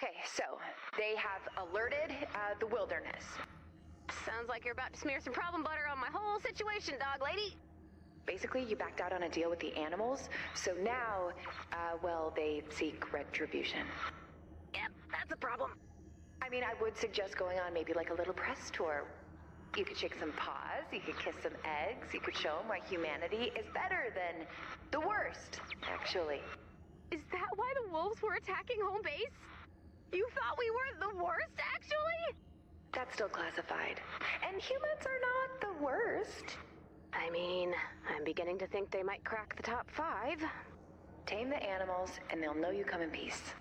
Okay, so they have alerted the wilderness. Sounds like you're about to smear some problem butter on my whole situation, dog lady. Basically, you backed out on a deal with the animals, so now, well, they seek retribution. Yep, that's a problem. I mean, I would suggest going on maybe like a little press tour. You could shake some paws, you could kiss some eggs, you could show them why humanity is better than the worst, actually. Is that why the wolves were attacking home base? You thought we were the worst, actually? That's still classified. And humans are not the worst. I mean, I'm beginning to think they might crack the top 5. Tame the animals, and they'll know you come in peace.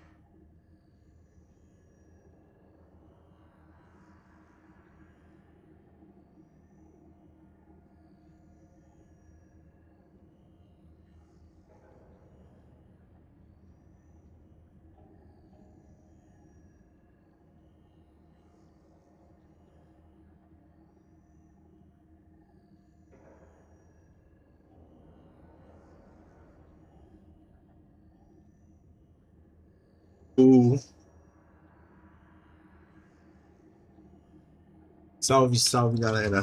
Salve, salve, galera.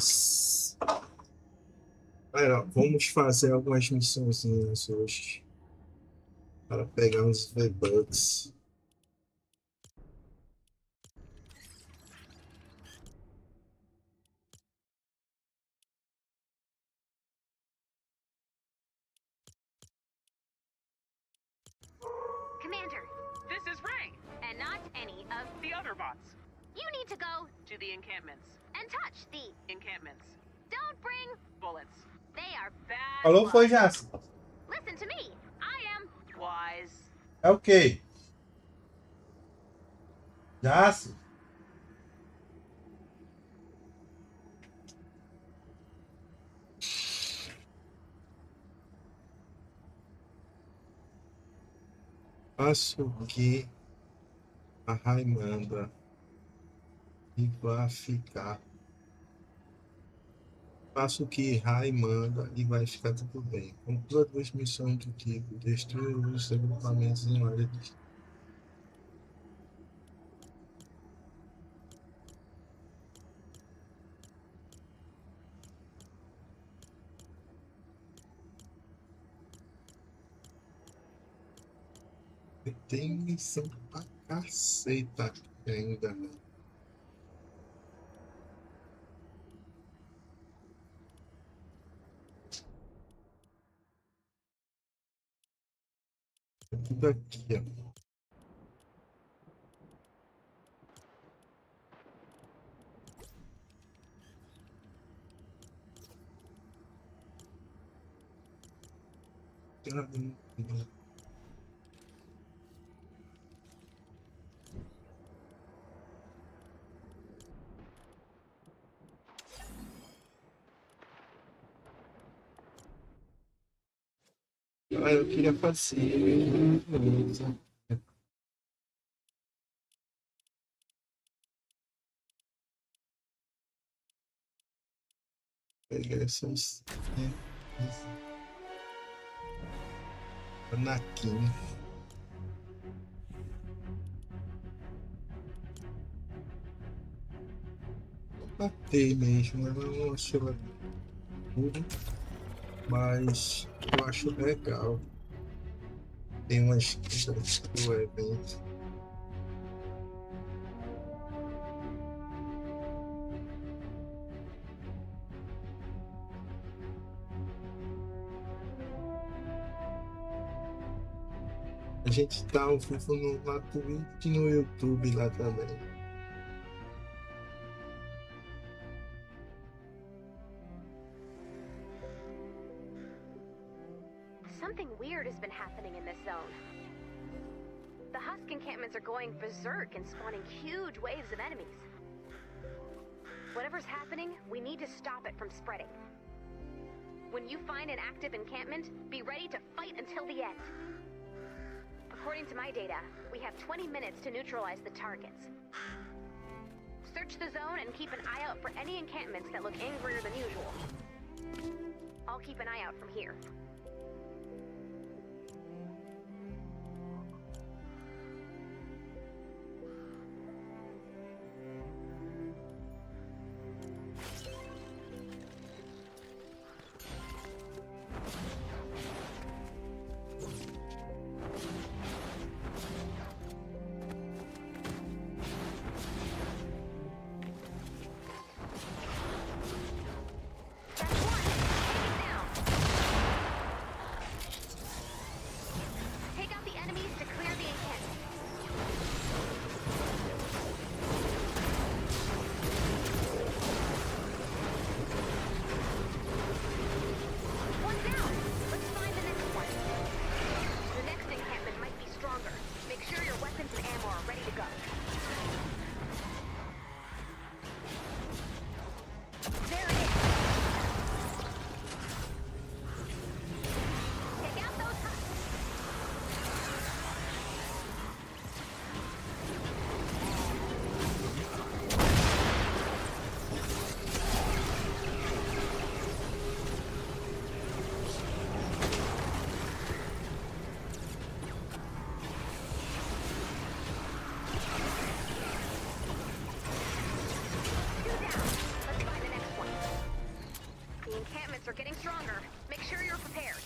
Galera, vamos fazer algumas missõezinhas hoje para pegar uns V-Bucks. Commander, This is Ray, and not any of the other bots, you need to go to the encampments. and touch the Encampments. don't bring. Bullets. They are Bad Alô, foi luck. Jace? Listen to me. I am. Wise. É o quê? Jace? Faço o que a Rai manda e vai ficar. Faço o que Rai manda e vai ficar tudo bem. Conclua 2 missões do tipo destruir os agrupamentos em área de... Tem missão pra caceta aqui ainda. Tudo aqui, ó. Ah, eu queria fazer. Beleza. Pegar essas. Anakin. Batei mesmo, eu não achei ela tudo, mas eu acho legal. Tem uma esquina do evento. A gente tá ao vivo na Twitch e no YouTube lá também. Something weird has been happening in this zone. The Husk encampments are going berserk and spawning huge waves of enemies. Whatever's happening, we need to stop it from spreading. When you find an active encampment, be ready to fight until the end. According to my data, we have 20 minutes to neutralize the targets. Search the zone and keep an eye out for any encampments that look angrier than usual. I'll keep an eye out from here. getting stronger. Make sure you're prepared.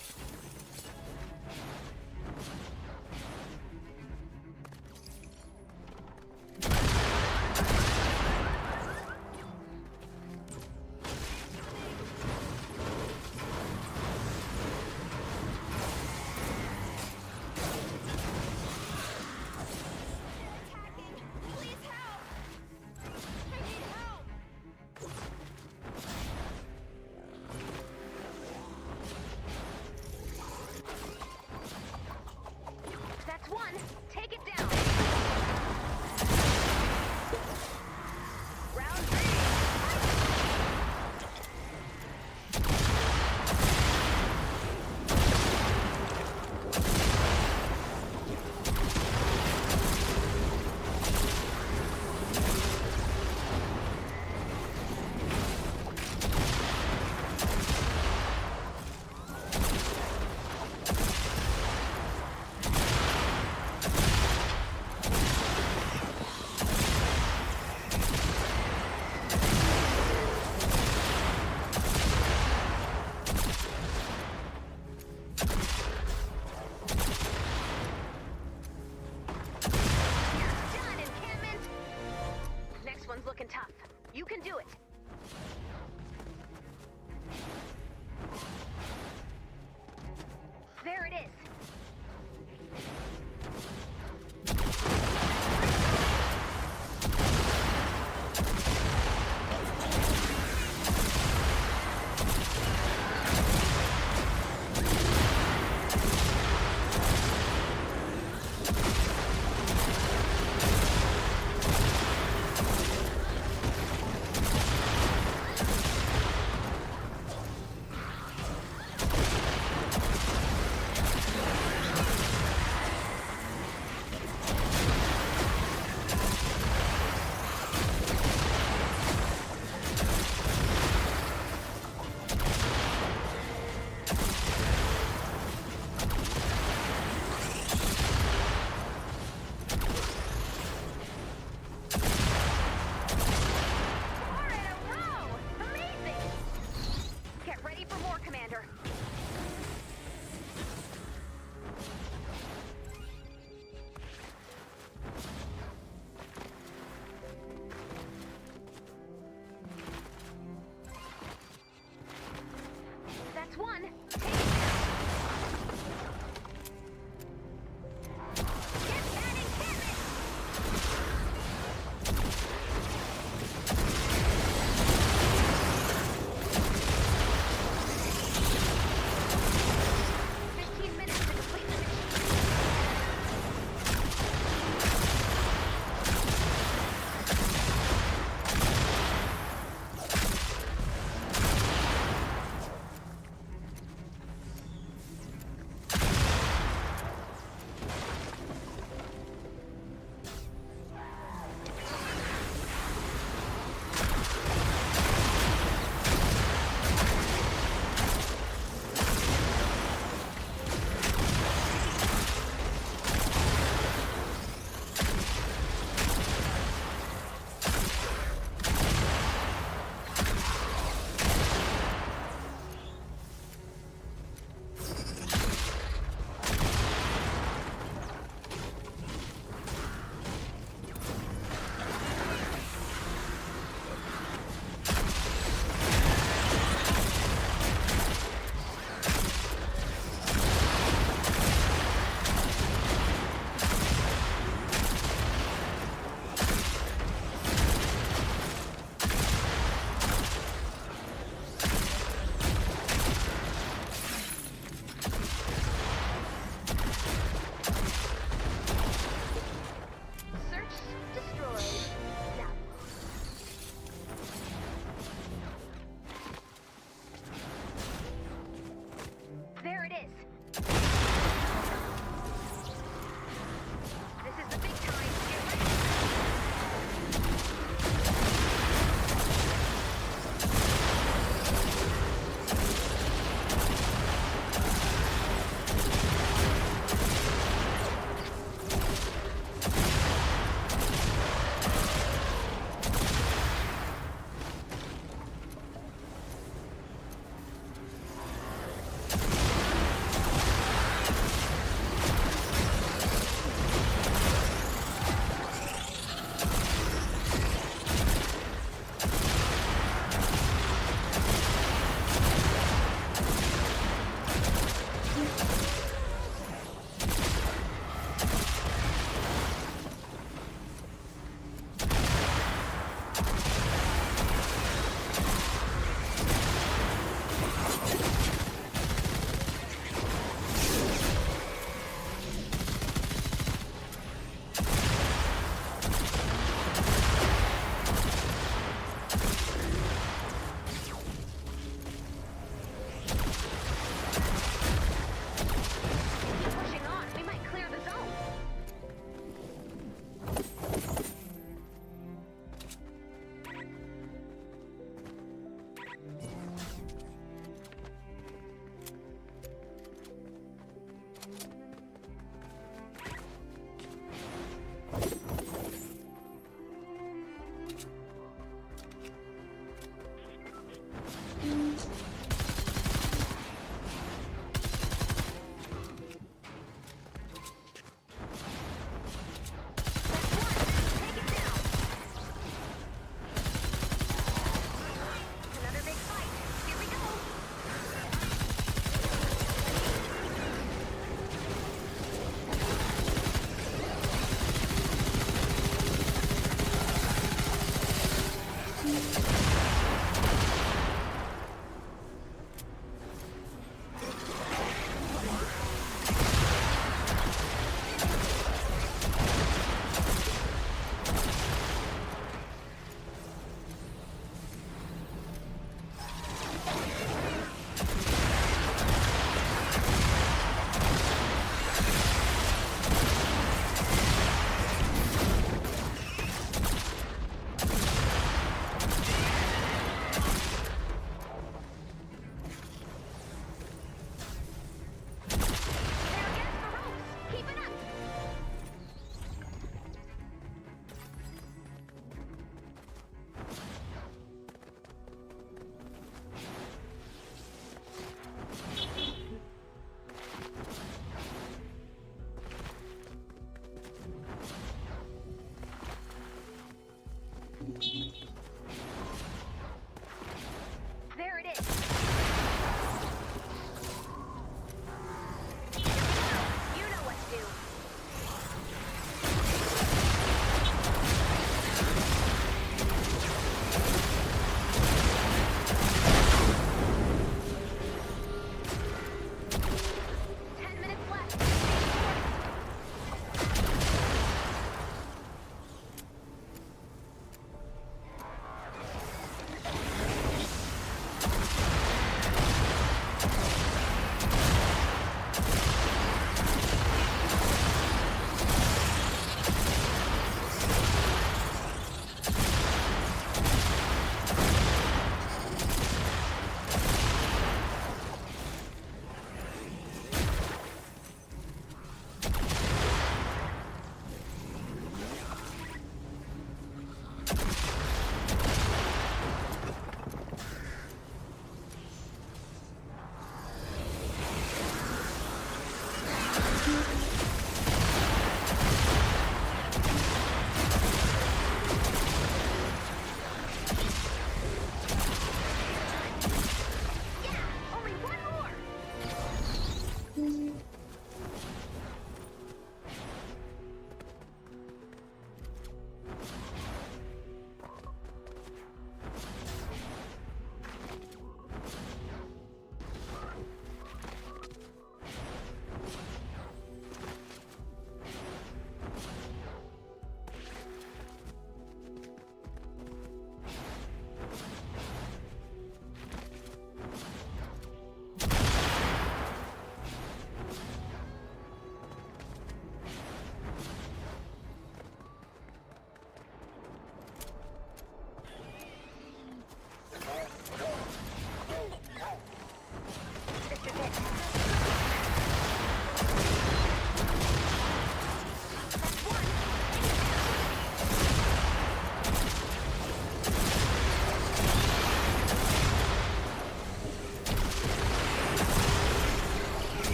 That's one. Take it down. Round three. Done, encampment. Next one's looking tough. You can do it. There it is.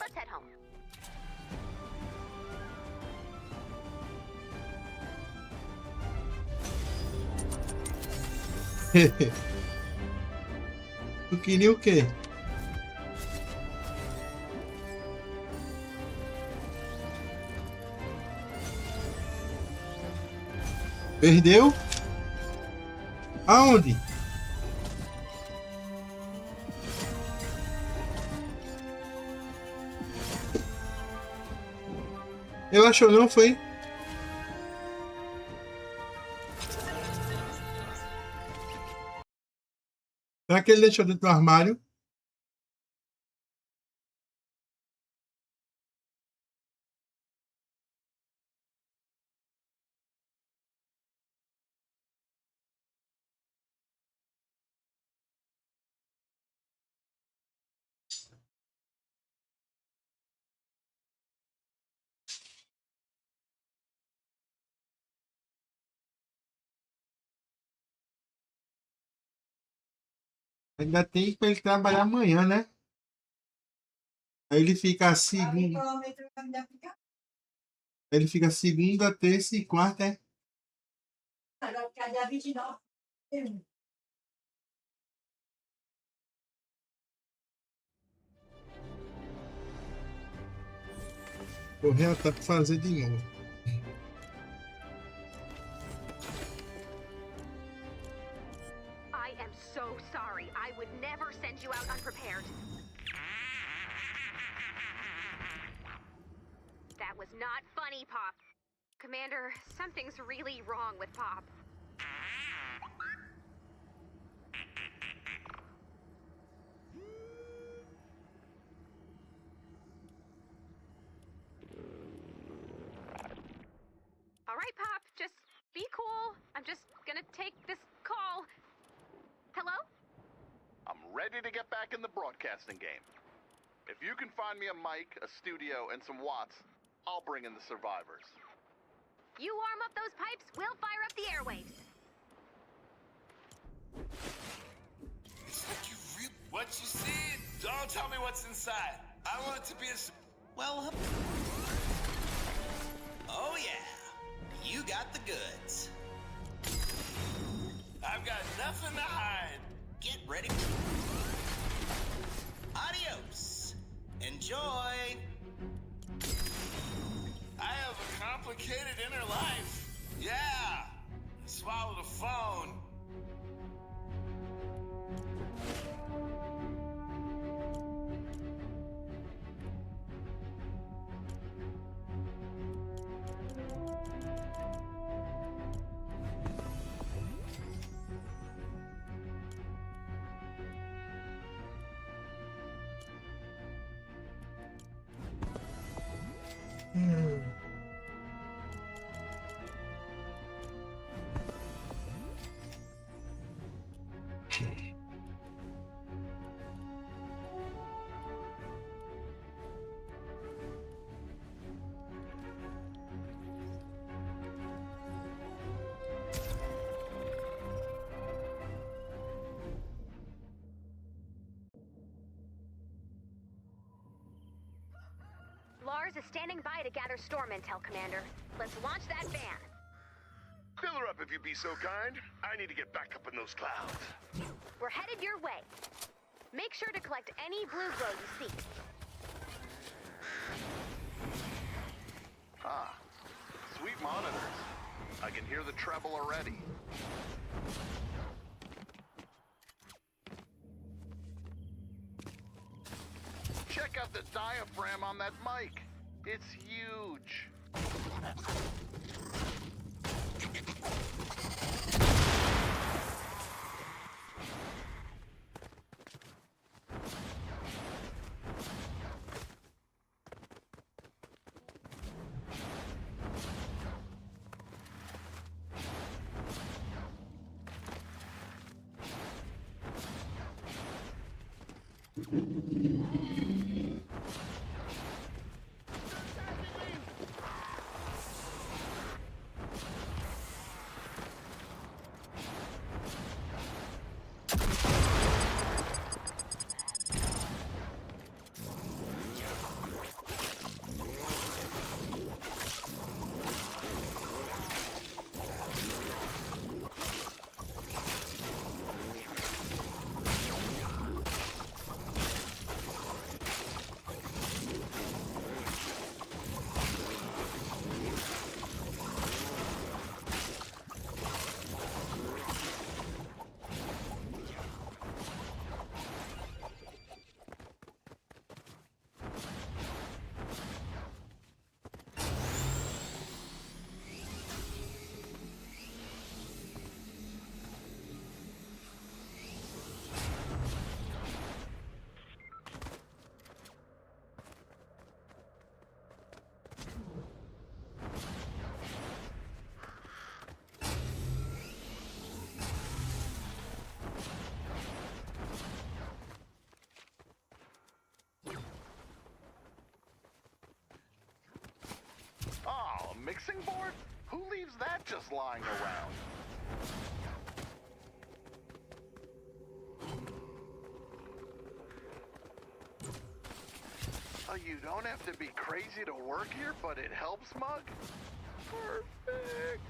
Let's head home. Tu queria o quê? Perdeu? Aonde? Ele achou não, foi? Será que ele deixou dentro do armário? Ainda tem para ele trabalhar amanhã, né? Aí ele fica segunda. Ele fica segunda, terça e quarta, é? Correr até para fazer de novo. I am so sorry. I would never send you out unprepared. That was not funny, Pop. Commander, something's really wrong with Pop. All right, Pop, just be cool. I'm just gonna take this call. Hello? I'm ready to get back in the broadcasting game. If you can find me a mic, a studio, and some watts, I'll bring in the survivors. You warm up those pipes, we'll fire up the airwaves. What you see? Don't tell me what's inside. I want it to be a... Well... Oh yeah. You got the goods. I've got nothing to hide. Get ready. Adios. Enjoy. I have a complicated inner life. Yeah. I swallowed a phone. Lars is standing by to gather storm intel, Commander. Let's launch that van. Fill her up if you'd be so kind. I need to get back up in those clouds. We're headed your way. Make sure to collect any blue glow you see. Ah, sweet monitors. I can hear the treble already. Check out the diaphragm on that mic. It's huge. mixing board? Who leaves that just lying around? You don't have to be crazy to work here, but it helps, Mug? Perfect!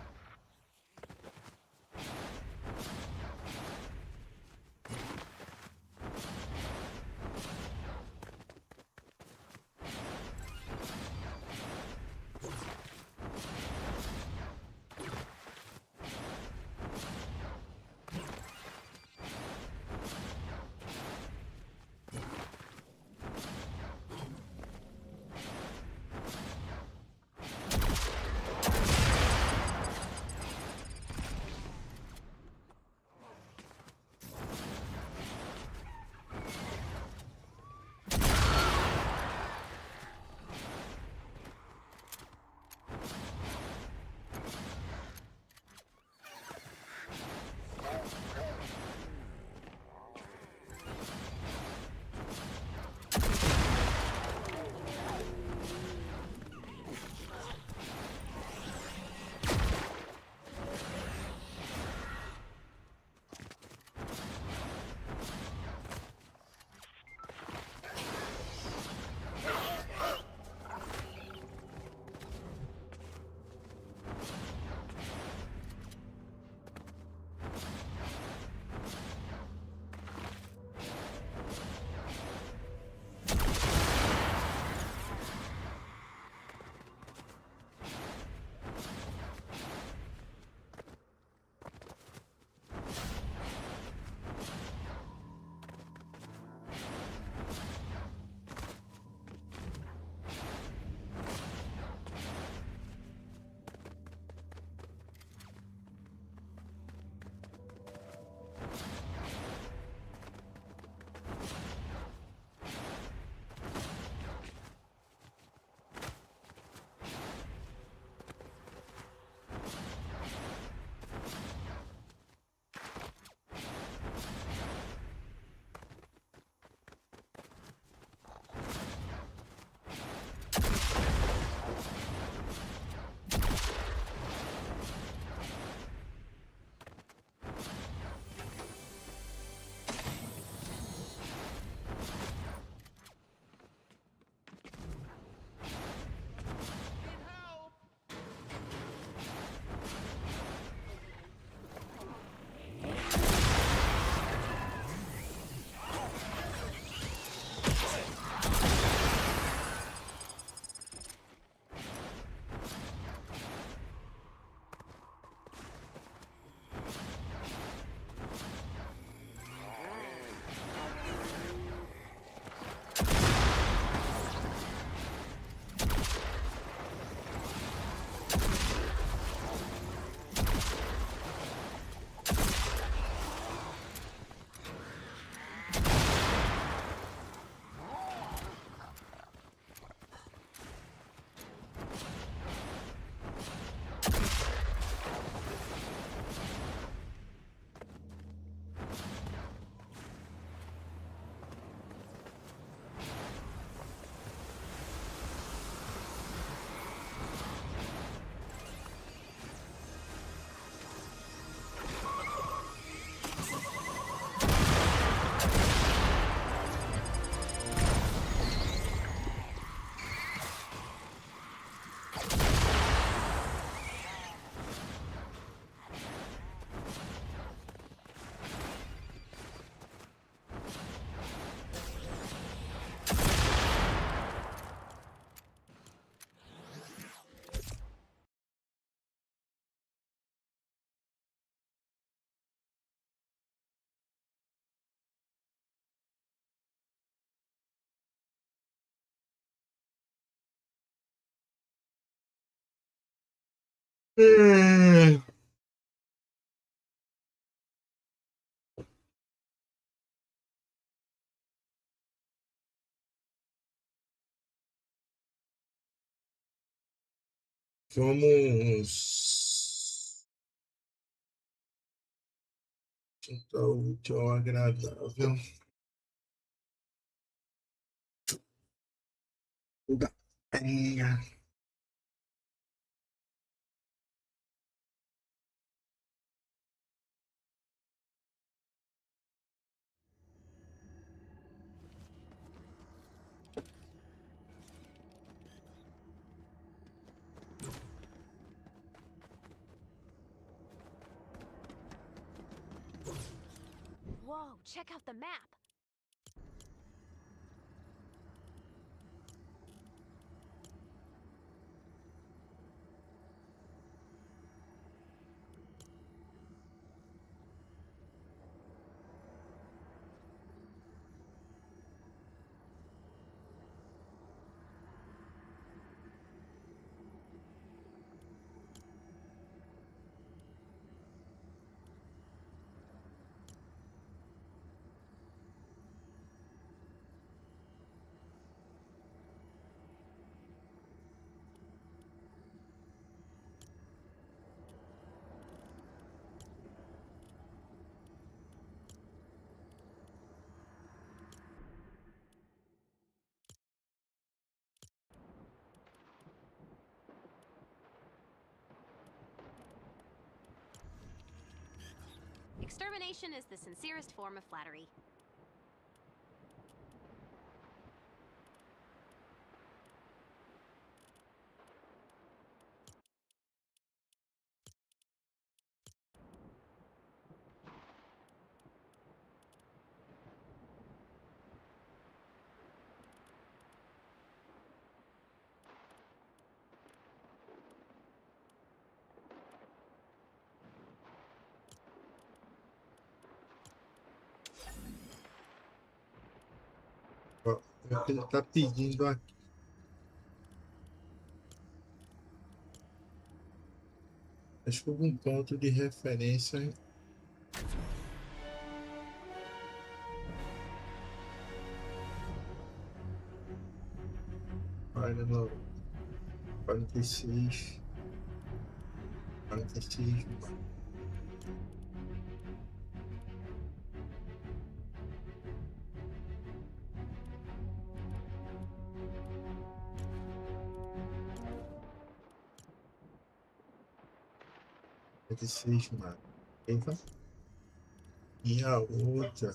Vamos juntar o útil ao agradável. Da penha. Whoa, check out the map. Extermination is the sincerest form of flattery. Ó, é o que ele está pedindo aqui. Acho que algum ponto de referência. Olha no 46. 46. Mano. Eita. E a outra.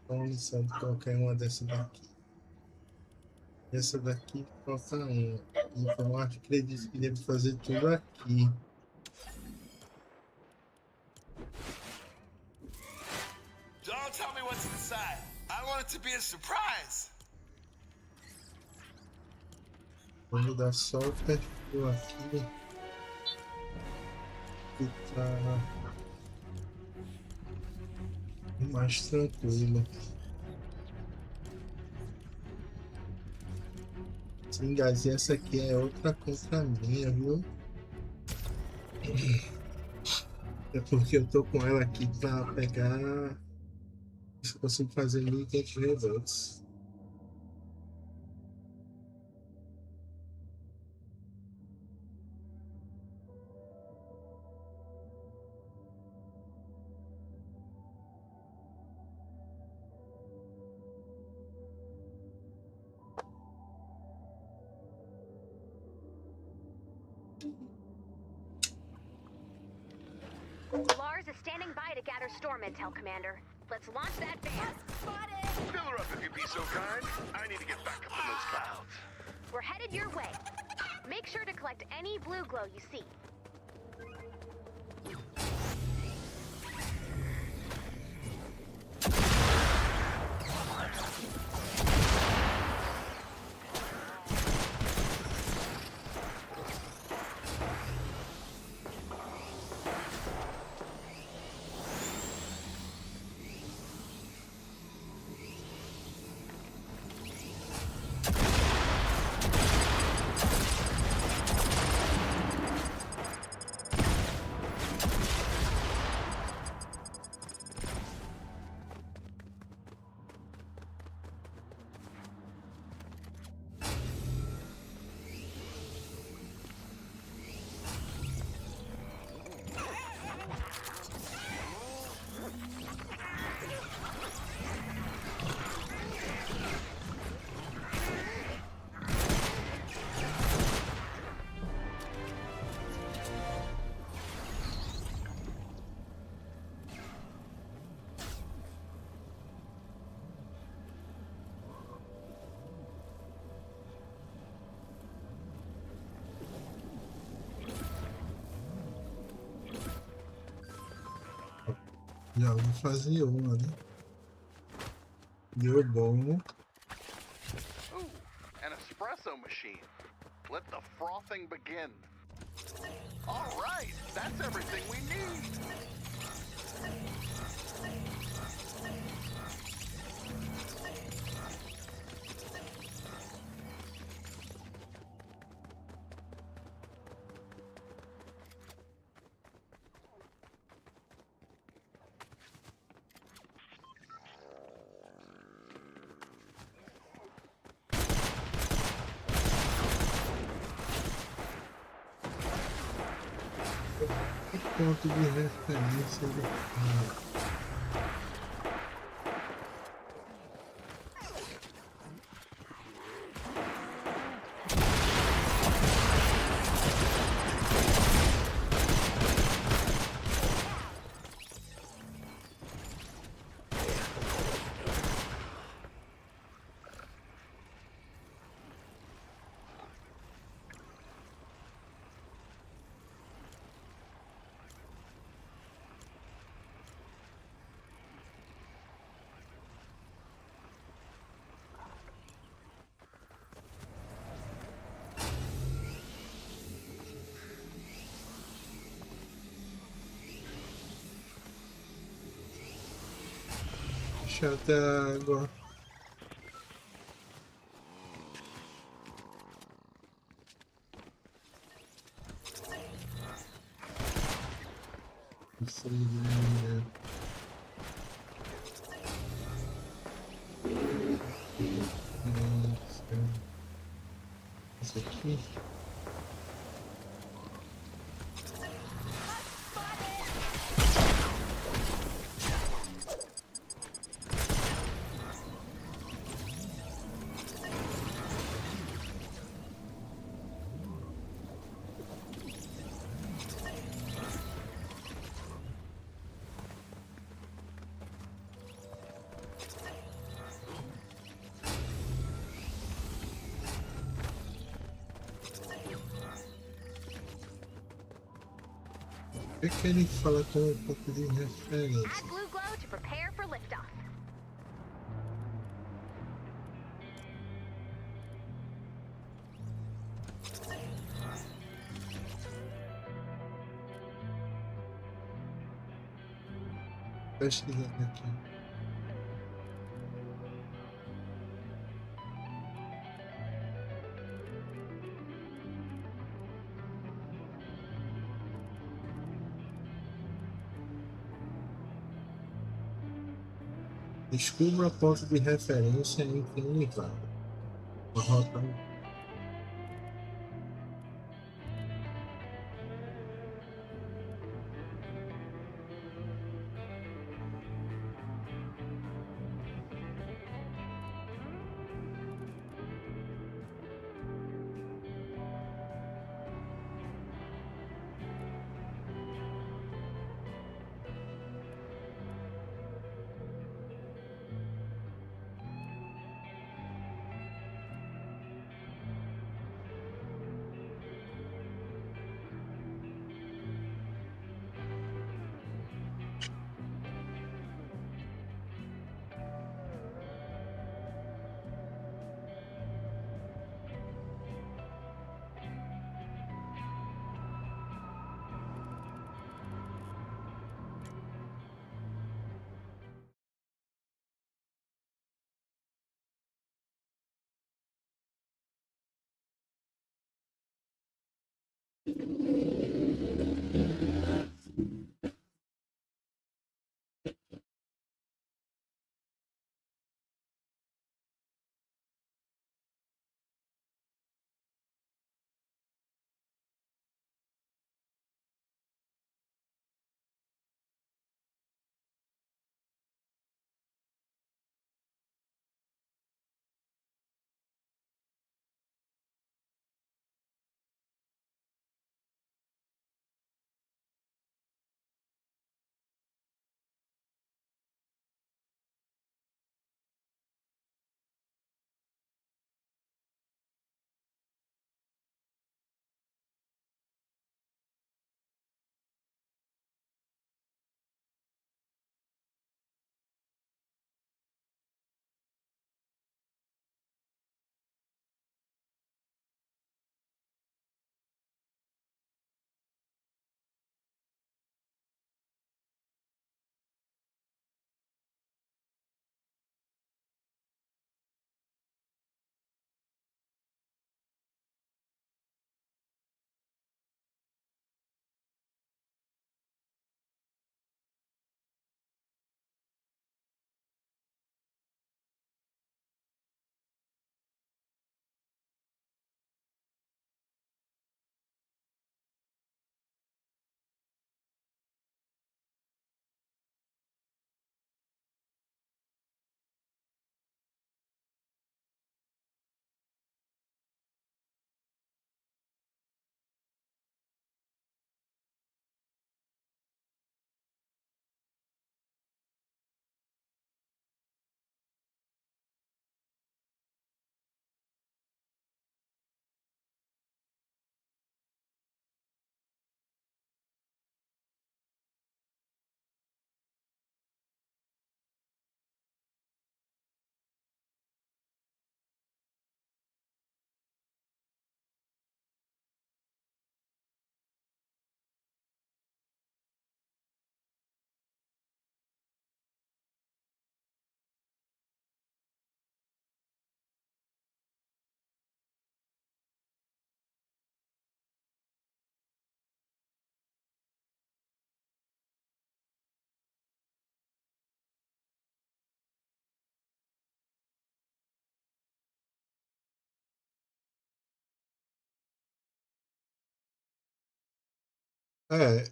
Uma missão de qualquer uma dessas daqui. Essa daqui falta uma. Então eu acredito que devo fazer tudo aqui. Don't tell me what's inside. I want it to be a surprise. Vamos dar só o perfil aqui. Que tá mais tranquilo. Sim, guys, essa aqui é outra conta minha, viu? É porque eu tô com ela aqui pra pegar. Se eu consigo fazer 1.500 revolts. Lars is standing by to gather storm intel, Commander. Let's launch that van. Fill her up if you'd be so kind. I need to get back up in those clouds. We're headed your way. Make sure to collect any blue glow you see. Já vou fazer uma, né? Deu bom. Ooh, an espresso machine. Let the frothing begin. All right, that's everything we need. Ponto de referência do cara. Deixa até a água. Isso aí, né? Isso aqui. O que ele fala com um pouco de Add referência? blue glow to prepare for liftoff. Pesquisando aqui. Descubra ponto de referência em Canny Valley. Uma rota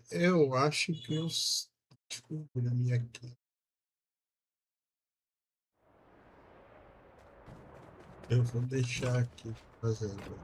Eu acho que eu descobri aqui. Eu vou deixar aqui fazendo.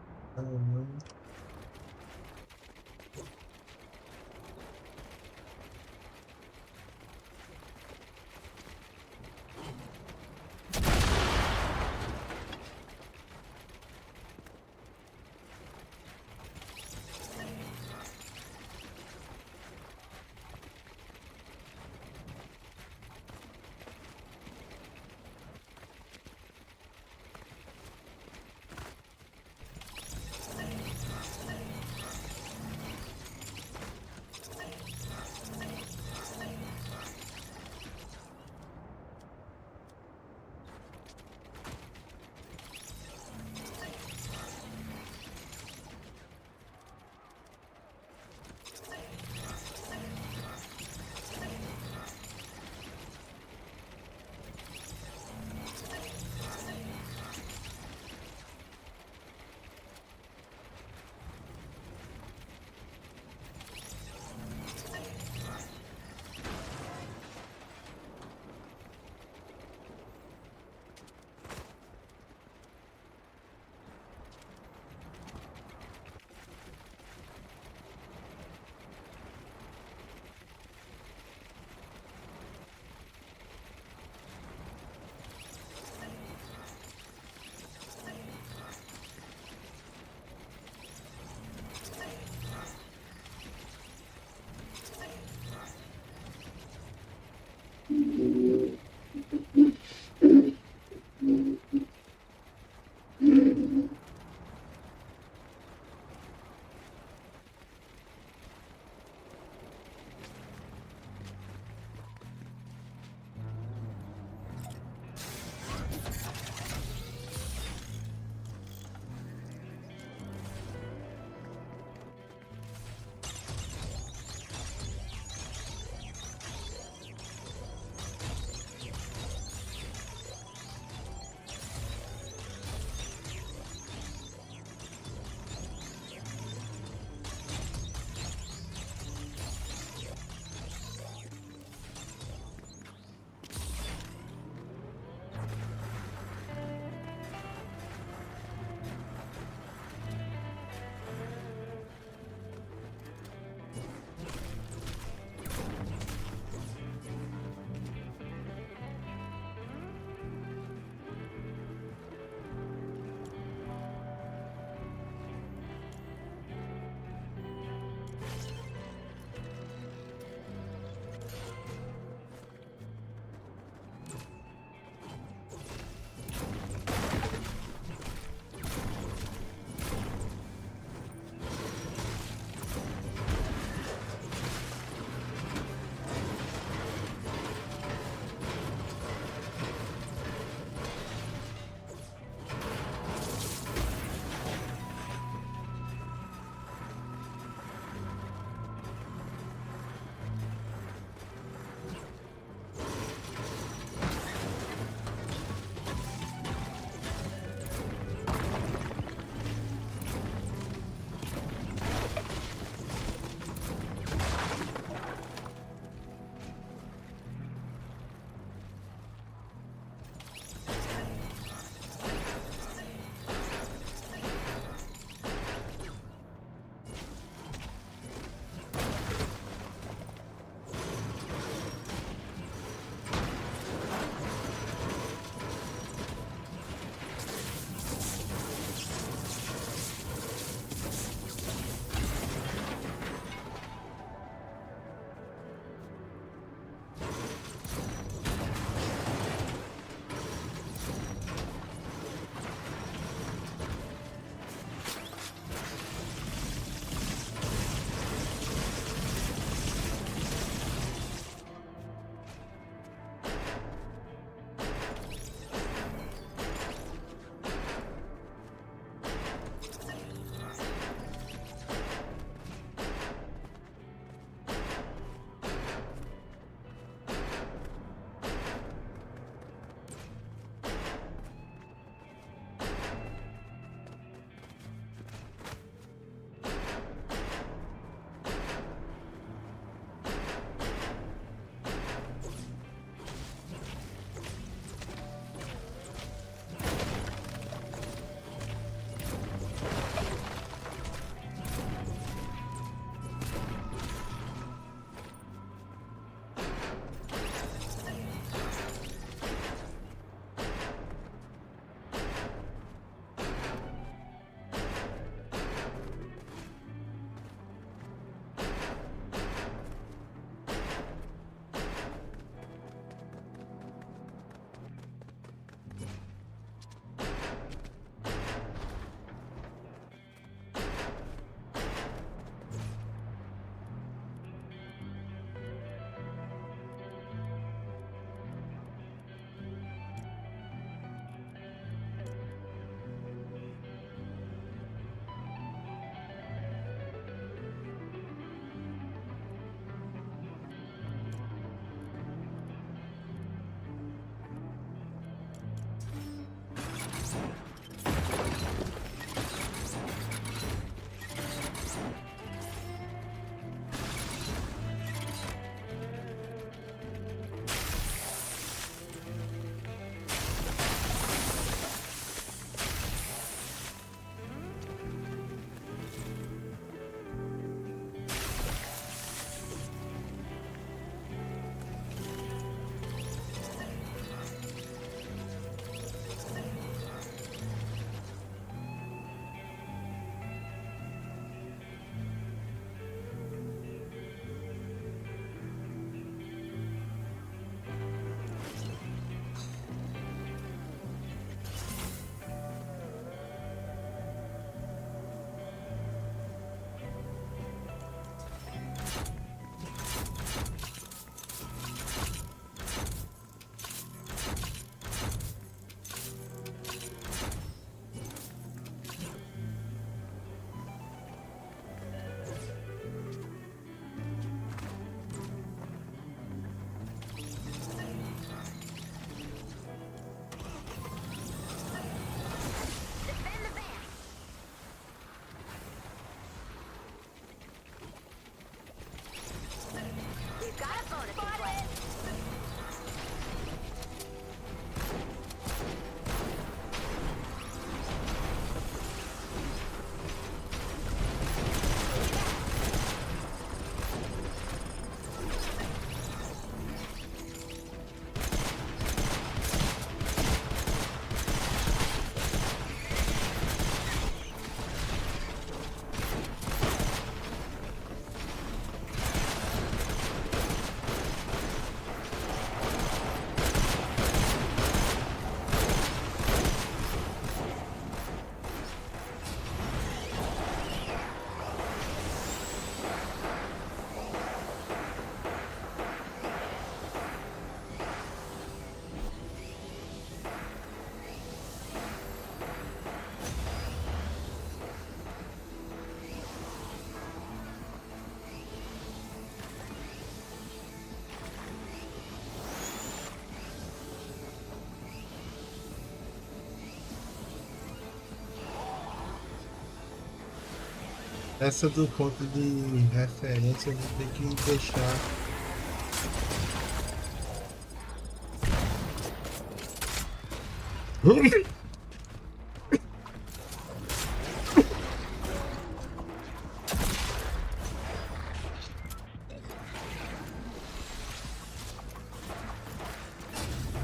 Essa do ponto de referência eu vou ter que deixar.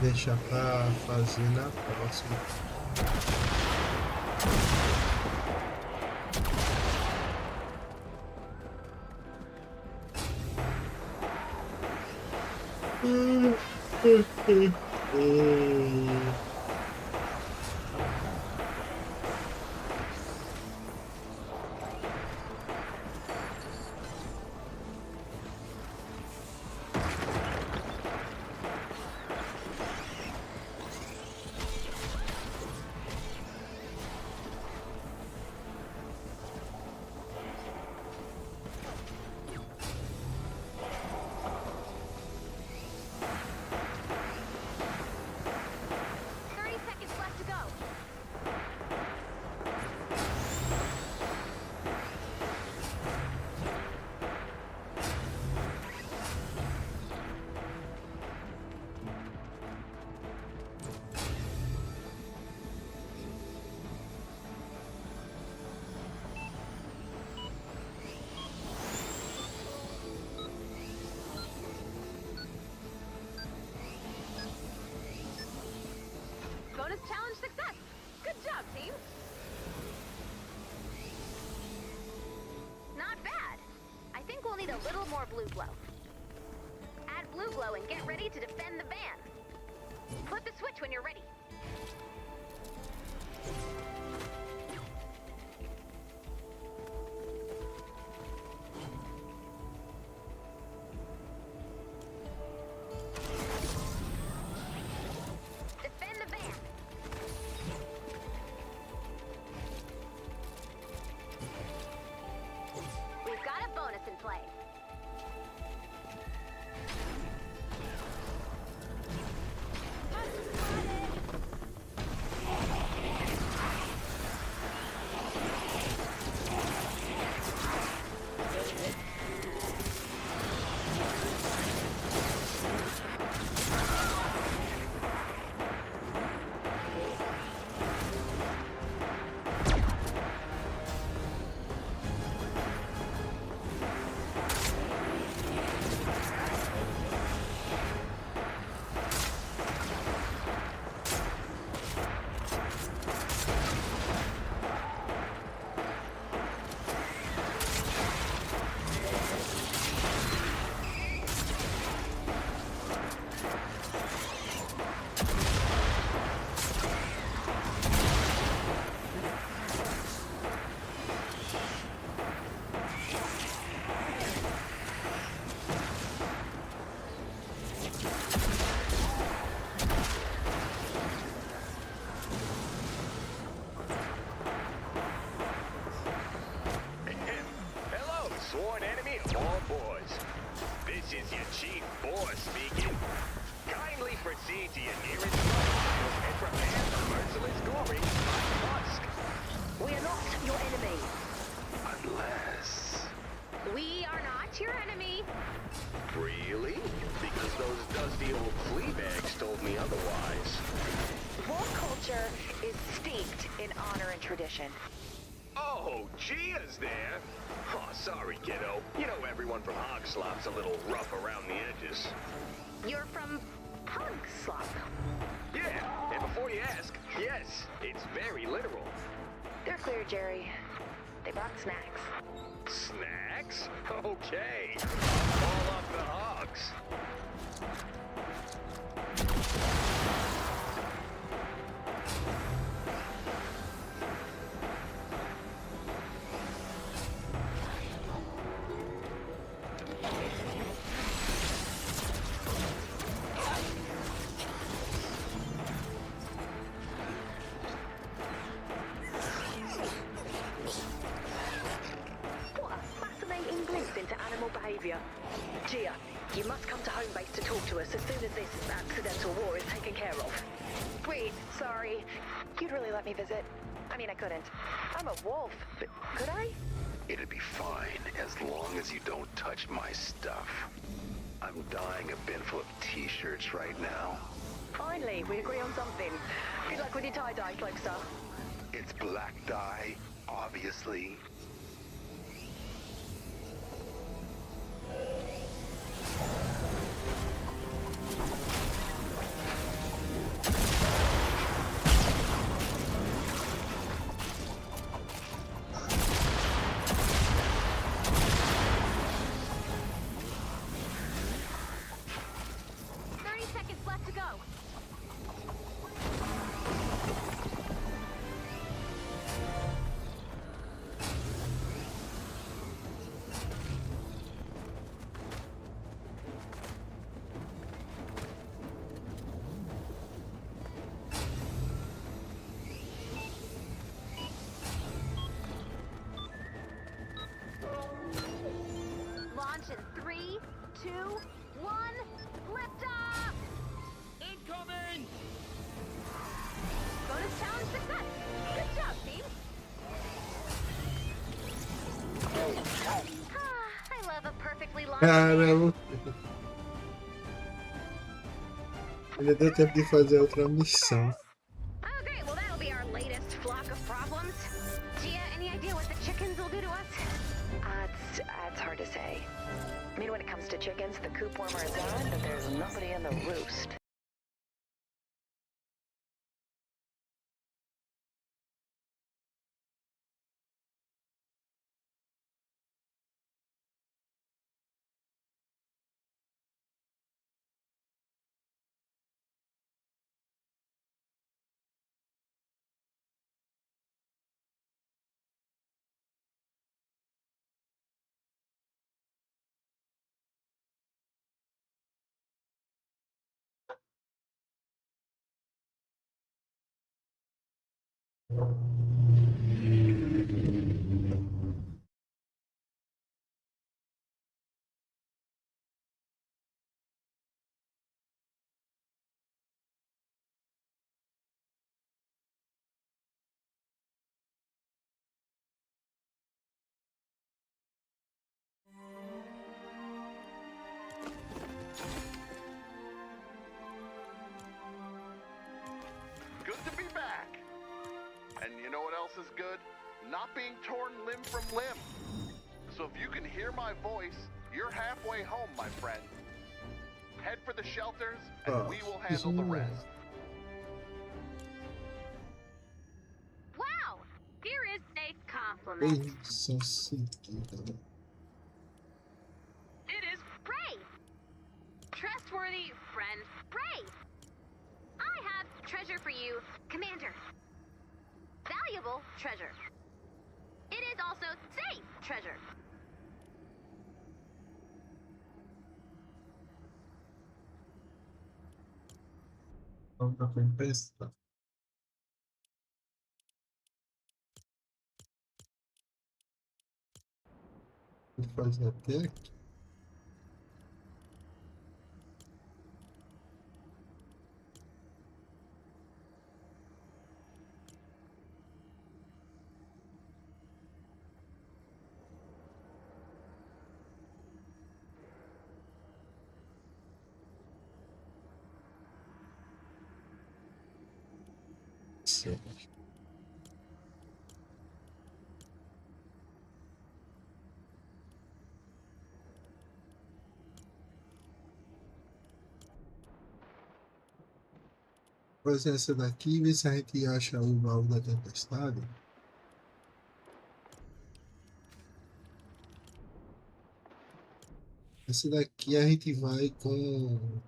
Deixar pra fazer na próxima. Bonus challenge success! Good job, team! Not bad. I think we'll need a little more blue glow. Add blue glow and get ready to defend the van. Flip the switch when you're ready. Defend the van. We've got a bonus in play. Sworn enemy of all boys. This is your chief boss speaking. Kindly proceed to your nearest stronghold and prepare for merciless glory by Musk. We are not your enemy. Unless... We are not your enemy. Really? Because those dusty old flea bags told me otherwise. War culture is steeped in honor and tradition. Oh, Gia's there. Oh, sorry, kiddo. You know everyone from Hogslop's a little rough around the edges. You're from Hog Slop. Yeah, and before you ask, yes, it's very literal. They're clear, Jerry. They brought snacks. Snacks? Okay. Call up the hogs. What a fascinating glimpse into animal behavior. Gia, you must come to home base to talk to us as soon as this accidental war is taken care of. Wait, sorry. You'd really let me visit? I mean, I couldn't. I'm a wolf, but could I? It'd be fine as long as you don't touch my stuff. I'm dyeing a bin full of t-shirts right now. Finally, we agree on something. Good luck with your tie-dye, cloak star. It's black dye, obviously. Launch in 3, 2, 1, lift off! Incoming! Bonus challenge success! Good job, team! I love a perfectly launched Caramba! Ainda deu tempo de fazer outra missão. Oh, great. Well, that'll be our latest flock of problems. Gia, any idea what the chickens will do to us? It's hard to say. I mean, when it comes to chickens, the coop warmer is on, but there's nobody in the roost. Good to be back. And you know what else is good? Not being torn limb from limb. So if you can hear my voice, you're halfway home, my friend. Head for the shelters, and we will handle the rest. Wow! Here is a compliment. São seguida. It is Bray! Trustworthy friend Bray! I have treasure for you, Commander. Valuable treasure. It is also safe treasure. Vamos pra tempestade. Vou fazer até aqui. Certo. Vou fazer essa daqui e ver se a gente acha o baú da tempestade. Essa daqui a gente vai com...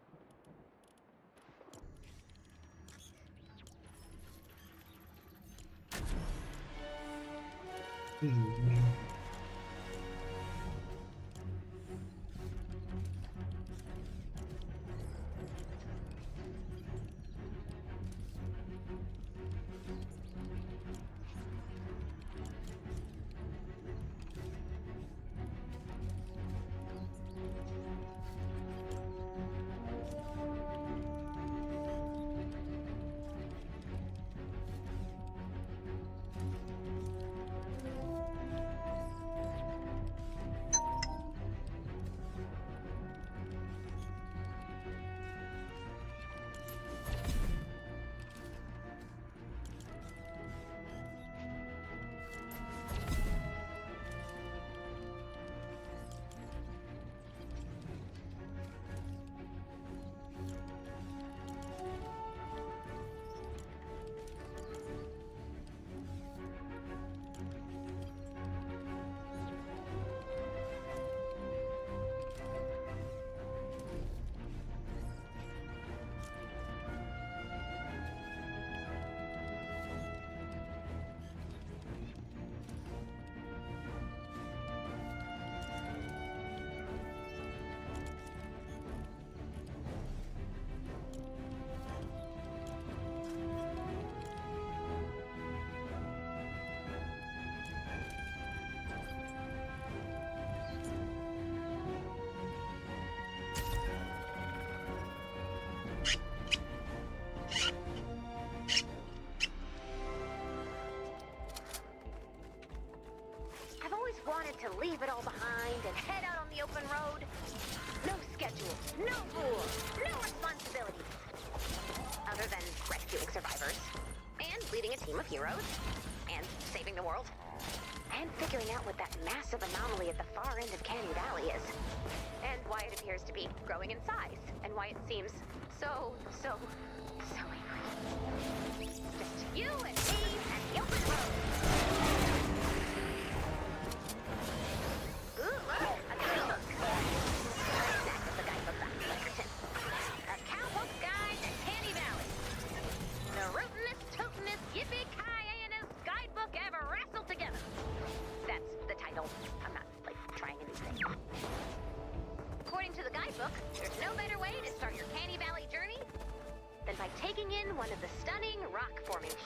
rescuing survivors, and leading a team of heroes, and saving the world, and figuring out what that massive anomaly at the far end of Canny Valley is, and why it appears to be growing in size, and why it seems so angry. Just you and me and the open road. Ooh, look, a guidebook. That is the guidebook back to Leckerton. A cowbook guide to Canny Valley. The rootinest, tootinest, yippee-ki-yay-nest guidebook ever wrestled together. That's the title. I'm not, trying a new thing. According to the guidebook, there's no better way to start your Canny Valley journey than by taking in one of the stunning rock formations.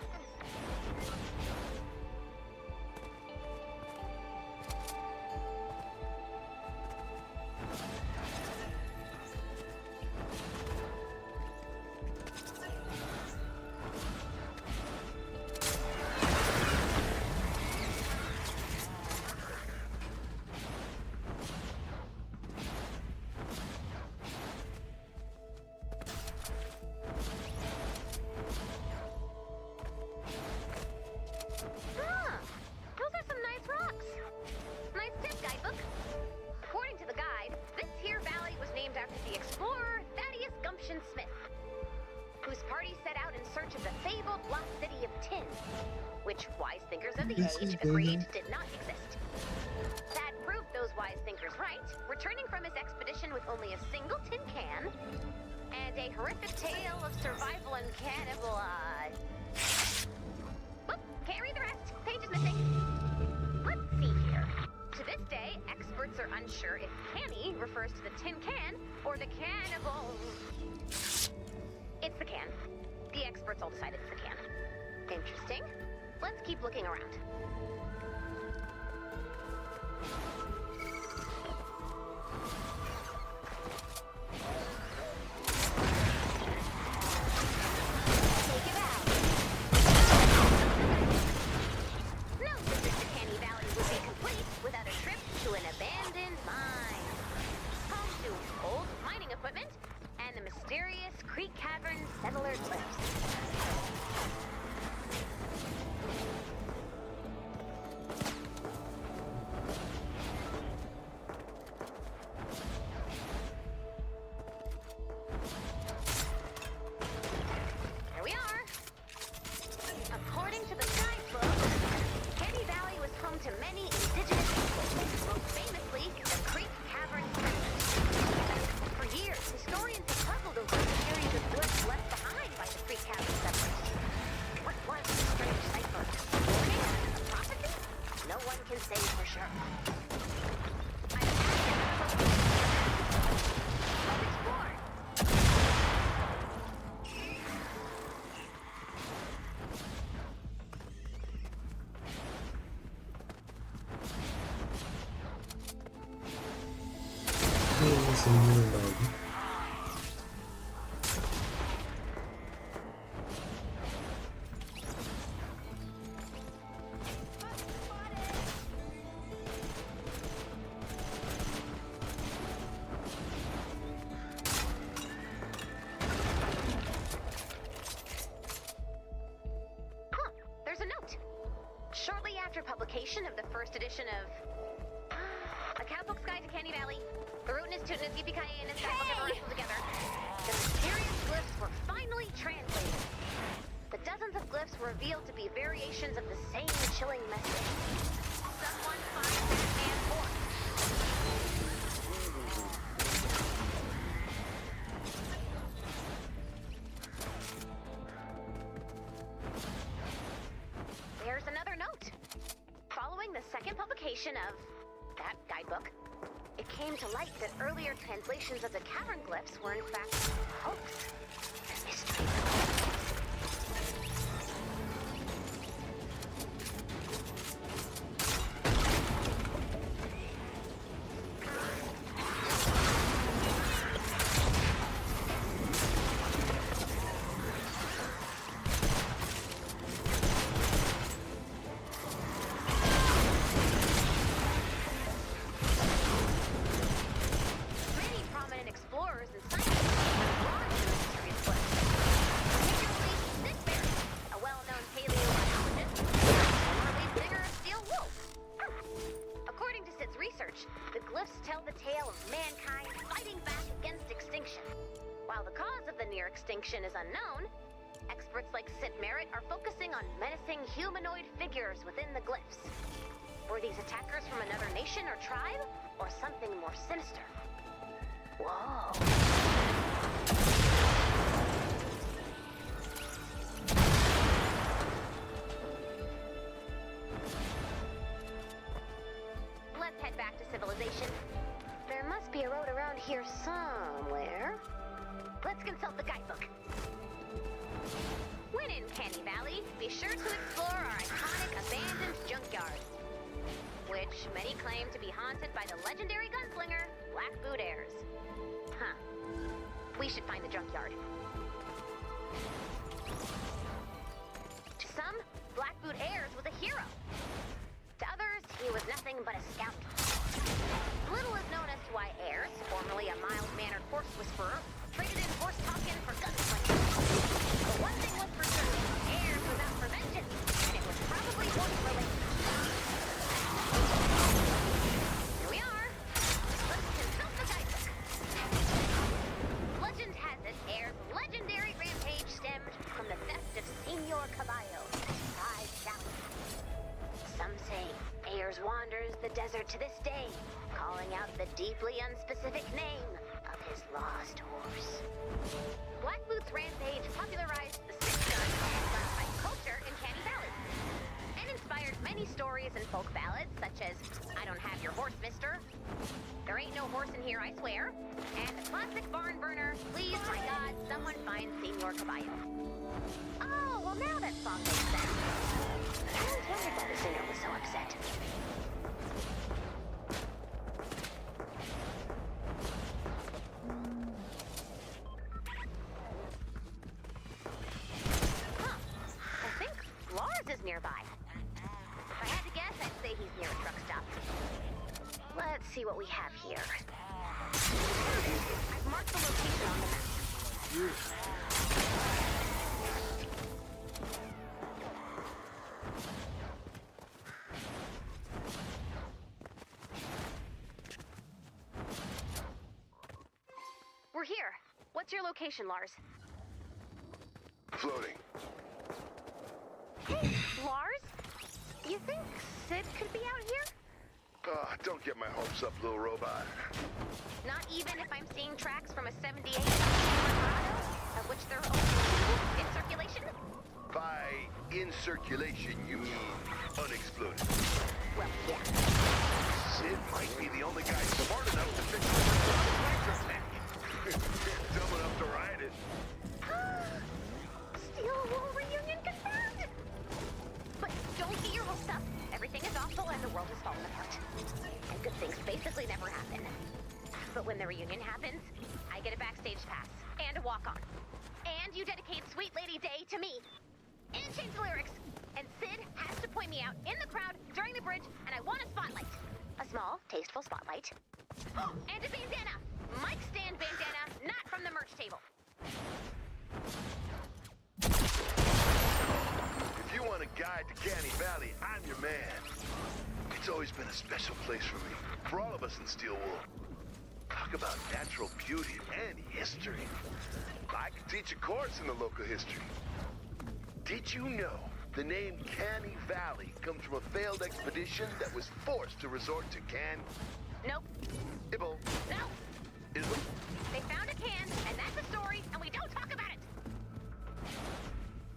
Which wise thinkers of the age agreed did not exist. Thad proved those wise thinkers right, returning from his expedition with only a single tin can and a horrific tale of survival and cannibal. Whoop, can't read the rest. Page is missing. Let's see here. To this day, experts are unsure if Canny refers to the tin can or the cannibal. It's the can. The experts all decided it's the can. Interesting. Let's keep looking around. Take it out. No visit to Canny Valley would be complete without a trip to an abandoned mine. Home to old mining equipment and the mysterious Creek Cavern settler cliffs. Publication of the first edition of A Cowbook's Guide to Canny Valley. The rootinest, tootinest, yippee-ki-yay-nest guidebook ever wrestled together. The mysterious glyphs were finally translated. The dozens of glyphs were revealed to be variations of the same chilling message. Someone find that man for us. There's another note. Following the second publication of that guidebook, it came to light that earlier translations of the cavern glyphs were in fact a hoax. A mystery. extinction is unknown, experts like Sid Merritt are focusing on menacing humanoid figures within the glyphs. Were these attackers from another nation or tribe, or something more sinister? Whoa. Let's head back to civilization. There must be a road around here somewhere. Let's consult the guidebook. When in Canny Valley, be sure to explore our iconic abandoned junkyard, which many claim to be haunted by the legendary gunslinger, Blackboot Heirs. Huh. We should find the junkyard. To some, Blackboot Heirs was a hero. To others, he was nothing but a scoundrel. Little is known as to why Heirs, formerly a mild-mannered horse whisperer, traded in horse talking for gunslinging. But one thing was for certain, Heirs was out for vengeance, and it was probably horse-related. Here we are. Let's consult the guidebook. Legend has it, Heirs' legendary rampage stemmed from the theft of Senor Caballo, prize stallion. Some say Heirs wanders the desert to this day, calling out the deeply unspecific name of his lost horse. Blackboot's rampage popularized the six-gun and gunfight culture in Canny Valley, and inspired many stories and folk ballads such as I Don't Have Your Horse, Mister, There Ain't No Horse in Here, I Swear, and the classic barn burner, Please, My God, Someone Find Senor Caballo. Oh, well now that song makes sense. I always wondered why the singer was so upset. I think Lars is nearby. If I had to guess, I'd say he's near a truck stop. Let's see what we have here. I've marked the location on the map. We're here. What's your location, Lars? Floating. Hey, Lars? You think Sid could be out here? Don't get my hopes up, little robot. Not even if I'm seeing tracks from a 78 Colorado, of which there are only 2 in circulation? By in circulation, you mean unexploded. Well, yeah. Sid might be the only guy smart enough to fix the electro tank. Dumb enough to ride it. Steel Wool reunion confirmed! But don't get your hopes up. Everything is awful and the world is falling apart. And good things basically never happen. But when the reunion happens, I get a backstage pass and a walk-on. And you dedicate Sweet Lady Day to me. And change the lyrics. And Sid has to point me out in the crowd during the bridge, and I want a spotlight. A small, tasteful spotlight. And a bandana! Mic stand bandana, not from the merch table. If you want a guide to Canny Valley, I'm your man. It's always been a special place for me, for all of us in Steel Wool. Talk about natural beauty and history. I could teach a course in the local history. Did you know the name Canny Valley comes from a failed expedition that was forced to resort to Nope. Ibble. No. Ism? They found a can, and that's a story, and we don't talk about it.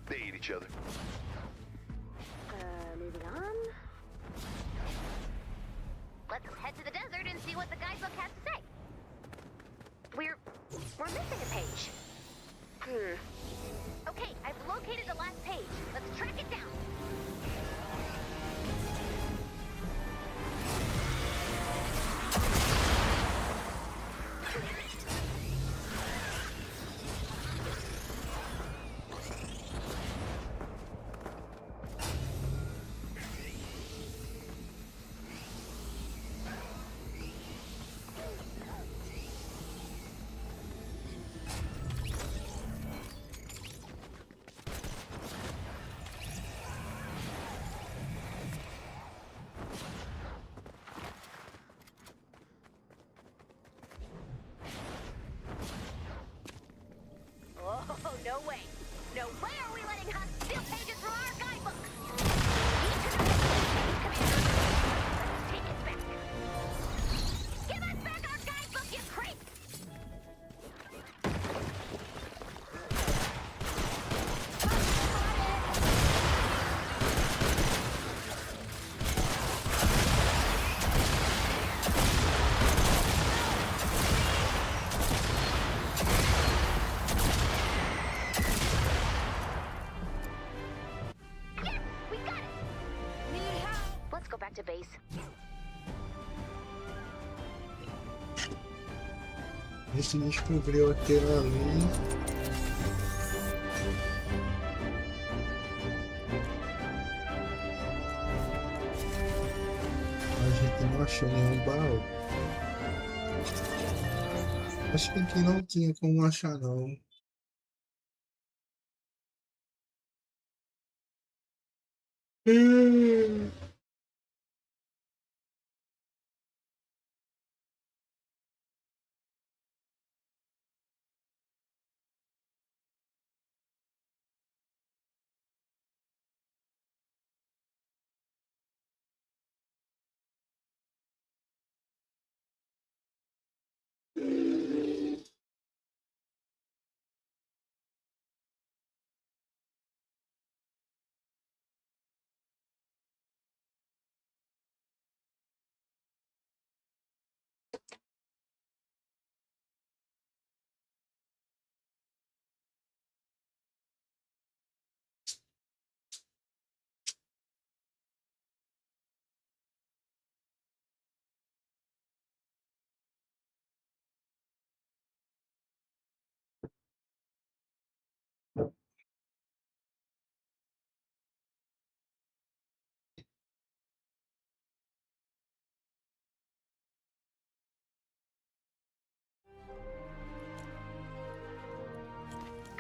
They eat each other. Moving on. Let's head to the desert and see what the guidebook has to say. We're missing a page. Okay, I've located the last page. Let's track it down. way. No way are we letting Huck steal pages from our guidebook. We need to know what Commander. Let's take it back. Give us back our guidebook, you creep! We got it! Need help! Let's go back to base. A gente descobriu aquela ali. A gente não achou nenhum baú. Acho que aqui não tinha como achar, não.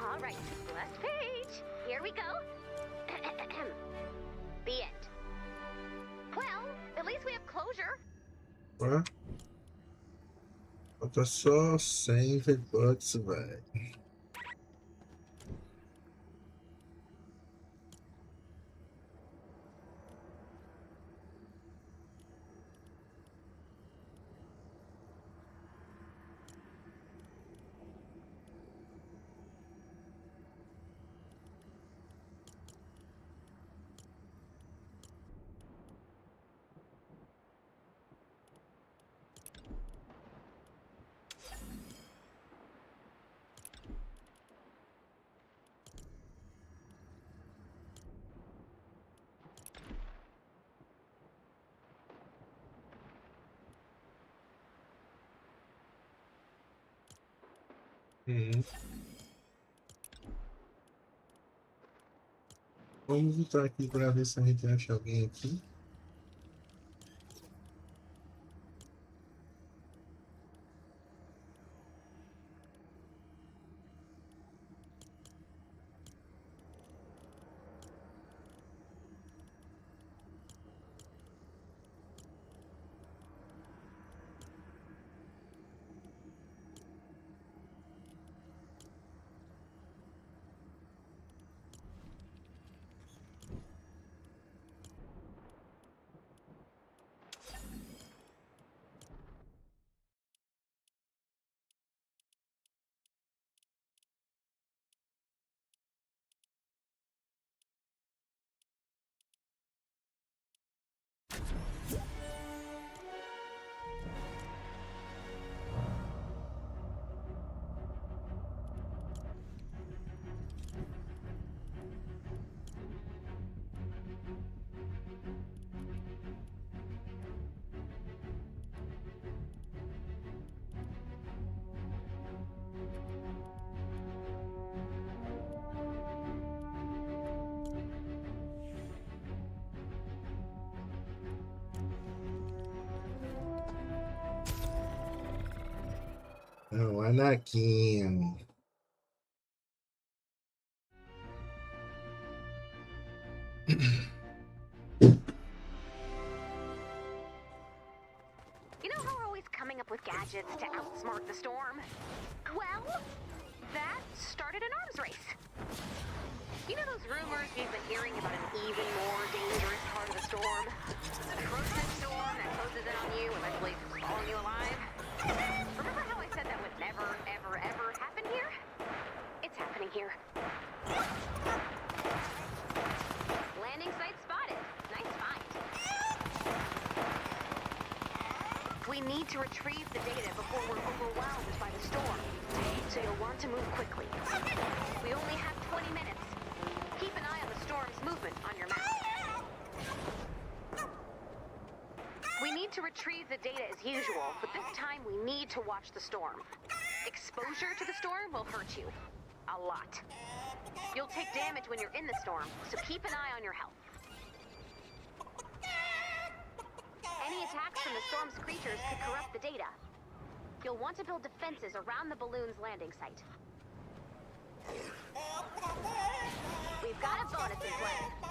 All right, last page. Here we go. The end. Well, at least we have closure. Ó. Falta só 100 V-Bucks, velho. Vamos voltar aqui para ver se a gente acha alguém aqui. Não, Anaquinho. You know how we're always coming up with gadgets to outsmart the storm? Well, that started an arms race. You know those rumors we've been hearing about an even more dangerous part of the storm? The frozen storm that closes in on you, eventually swallowing you alive? Remember how I said that would never, ever, ever happen here? It's happening here. Landing site spotted. Nice find. We need to retrieve the data before we're overwhelmed by the storm. So you'll want to move quickly. We only have 20 minutes. Keep an eye on the storm's movement on your map. We need to retrieve the data as usual, but this time we need to watch the storm. Exposure to the storm will hurt you. A lot. You'll take damage when you're in the storm, so keep an eye on your health. Any attacks from the storm's creatures could corrupt the data. You'll want to build defenses around the balloon's landing site. We've got a bonus in play.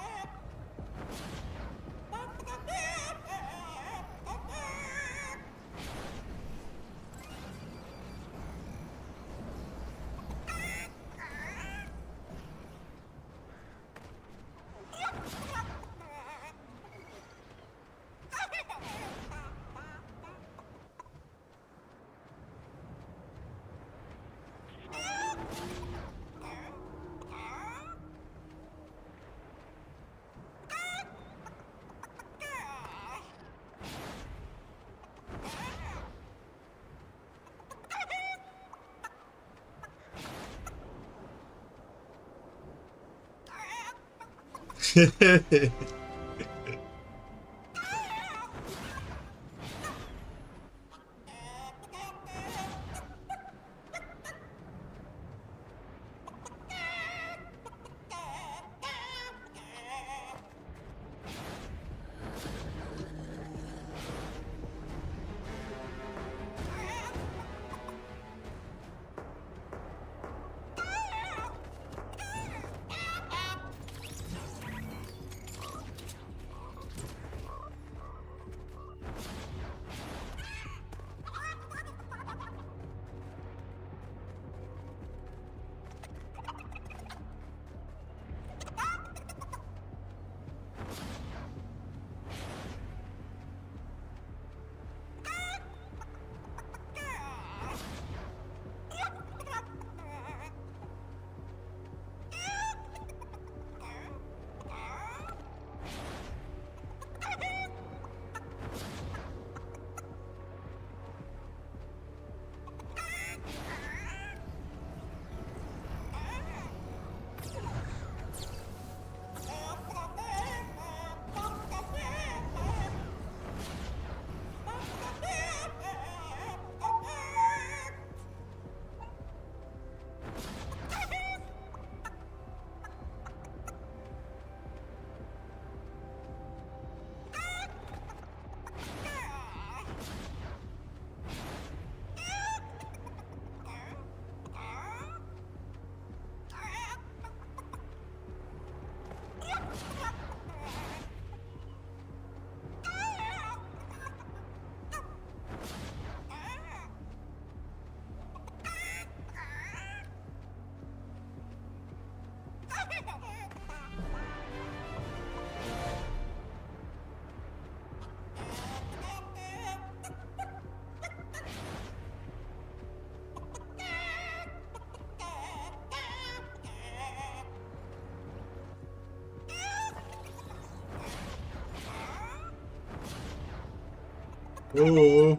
Oh.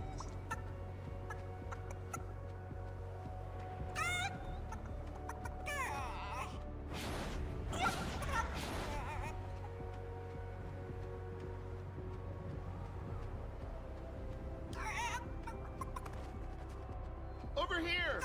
Over here!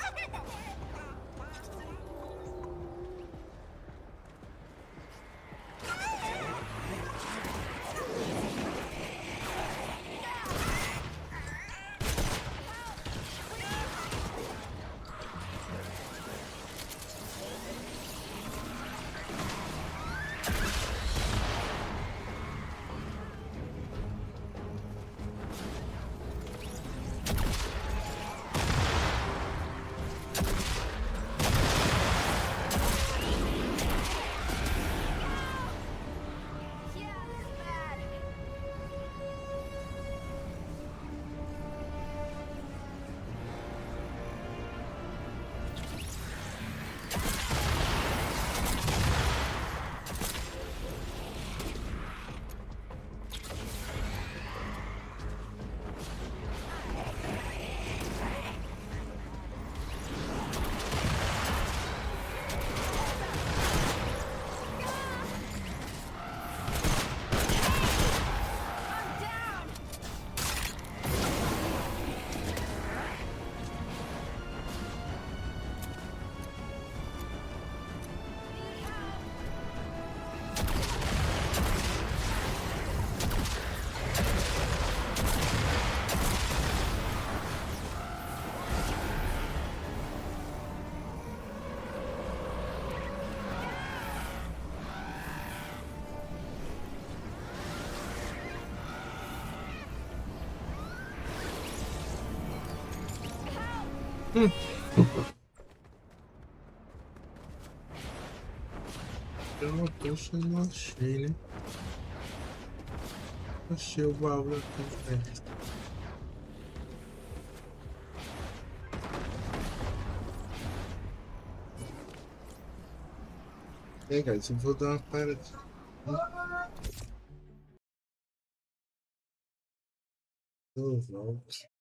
Eu não não achei, né? Achei o baú aqui, né? É, guys, eu vou dar uma parada. Eu volto.